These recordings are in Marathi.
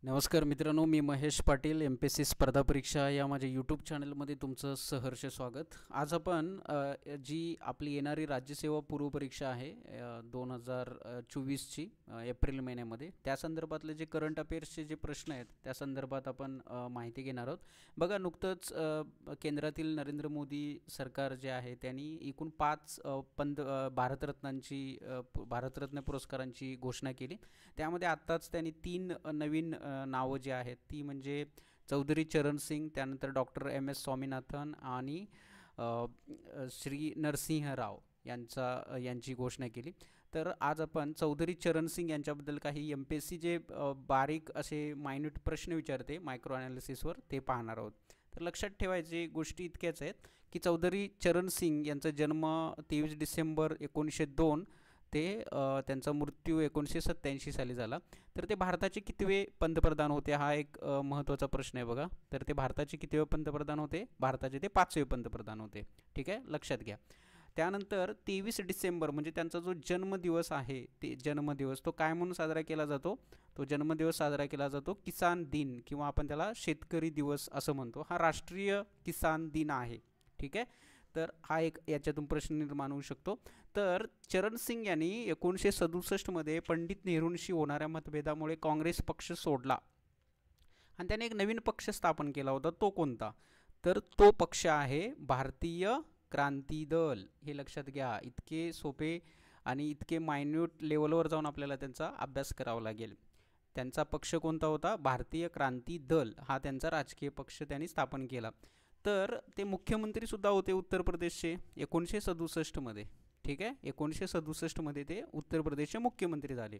नमस्कार मित्रांनो, मी महेश पाटील MPSC स्पर्धा परीक्षा या माझ्या यूट्यूब चॅनलमध्ये तुमचं सहर्ष स्वागत। आज आपण जी आपली येणारी राज्यसेवा पूर्व परीक्षा आहे 2024ची एप्रिल महिन्यामध्ये त्या संदर्भातले जे करंट अफेअर्सचे जे प्रश्न आहेत त्या संदर्भात आपण माहिती घेणार आहोत। बघा, नुकतंच केंद्रातील नरेंद्र मोदी सरकार जे आहे त्यांनी एकूण 5 भारतरत्न पुरस्कारांची घोषणा केली। त्यामध्ये आत्ताच त्यांनी 3 नवीन नावं जी आहेत ती म्हणजे चौधरी चरण सिंग, त्यानंतर डॉक्टर MS स्वामीनाथन आणि श्री नरसिंह राव यांची घोषणा केली। तर आज आपण चौधरी चरण सिंग यांच्याबद्दल काही MPSC जे बारीक असे मायन्यूट प्रश्न विचारते मायक्रो ॲनालिसिसवर ते पाहणार आहोत। तर लक्षात ठेवायची गोष्टी इतक्याच आहेत की चौधरी चरण सिंग यांचा जन्म 23 डिसेंबर 1902 ते त्यांचा मृत्यू 1987 साली झाला। तर ते भारताचे कितवे पंतप्रधान होते हा एक महत्त्वाचा प्रश्न आहे बघा। तर ते भारताचे कितवे पंतप्रधान होते? भारताचे ते 5वे पंतप्रधान होते। ठीक आहे, लक्षात घ्या। त्यानंतर 23 डिसेंबर म्हणजे त्यांचा जो जन्मदिवस आहे ते जन्मदिवस तो काय म्हणून साजरा केला जातो? तो जन्मदिवस साजरा केला जातो किसान दिन किंवा आपण त्याला शेतकरी दिवस असं म्हणतो। हा राष्ट्रीय किसान दिन आहे। ठीक आहे, तर हा एक याच्यातून प्रश्न निर्माण होऊ शकतो। तर चरण सिंग यांनी 1967 मध्ये पंडित नेहरूंशी होणाऱ्या मतभेदामुळे काँग्रेस पक्ष सोडला आणि त्याने एक नवीन पक्ष स्थापन केला होता। तो कोणता? तर तो पक्ष आहे भारतीय क्रांती दल। हे लक्षात घ्या, इतके सोपे आणि इतके मायन्यूट लेवलवर जाऊन आपल्याला त्यांचा अभ्यास करावा लागेल। त्यांचा पक्ष कोणता होता? भारतीय क्रांती दल हा त्यांचा राजकीय पक्ष त्यांनी स्थापन केला। तर ते मुख्यमंत्री सुद्धा होते उत्तर प्रदेशचे 1967 मध्ये। ठीक आहे, 1967 मध्ये ते उत्तर प्रदेशचे मुख्यमंत्री झाले।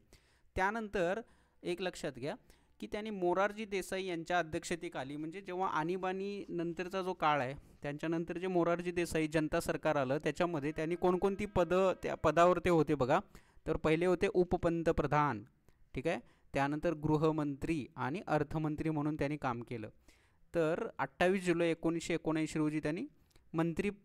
त्यानंतर एक लक्षात घ्या की त्यांनी मोरारजी देसाई यांच्या अध्यक्षतेखाली म्हणजे जेव्हा आणीबाणी नंतरचा जो काळ आहे त्यांच्यानंतर जे मोरारजी देसाई जनता सरकार आलं त्याच्यामध्ये त्यांनी कोणकोणती पदं त्या पदावर ते होते बघा। तर पहिले होते उपपंतप्रधान, ठीक आहे, त्यानंतर गृहमंत्री आणि अर्थमंत्री म्हणून त्यांनी काम केलं। तर 28 जुलै 1979 रोजी त्यांनी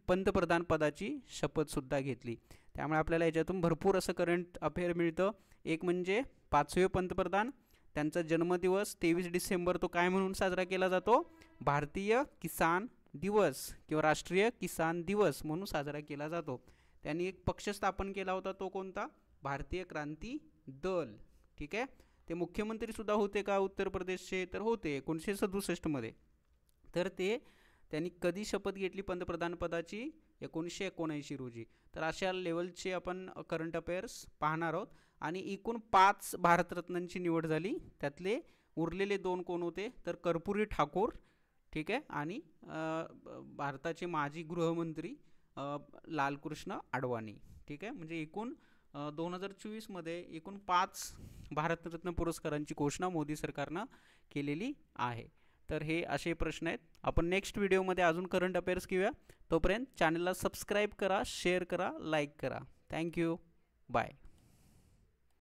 पंतप्रधान पदाची शपथसुद्धा घेतली। त्यामुळे आपल्याला याच्यातून भरपूर असं करंट अफेअर मिळतं। एक म्हणजे 5वे पंतप्रधान, त्यांचा जन्मदिवस 23 डिसेंबर तो काय म्हणून साजरा केला जातो? भारतीय किसान दिवस किंवा राष्ट्रीय किसान दिवस म्हणून साजरा केला जातो। त्यांनी एक पक्ष स्थापन केला होता, तो कोणता? भारतीय क्रांती दल। ठीक आहे, ते मुख्यमंत्री सुद्धा होते का उत्तर प्रदेशचे? तर होते 1967 मध्ये। तर त्यांनी कधी शपथ घेतली पंतप्रधान पदाची? 1979 रोजी। तर अशा लेवलचे आपण करंट अफेअर्स पाहणार आहोत आणि एकूण 5 भारतरत्नांची निवड झाली। त्यातले उरलेले 2 कोण होते? तर कर्पूरी ठाकूर, ठीक आहे, आणि भारताचे माजी गृहमंत्री लालकृष्ण अडवाणी। ठीक आहे, म्हणजे एकूण 2024 मध्ये एकूण 5 भारतरत्न पुरस्कारांची घोषणा मोदी सरकारनं केलेली आहे। तर हे असे प्रश्न आहेत। आपण नेक्स्ट व्हिडिओमध्ये अजून करंट अफेअर्स घेऊया। तोपर्यंत चॅनलला सबस्क्राईब करा, शेअर करा, लाईक करा। Thank you, bye.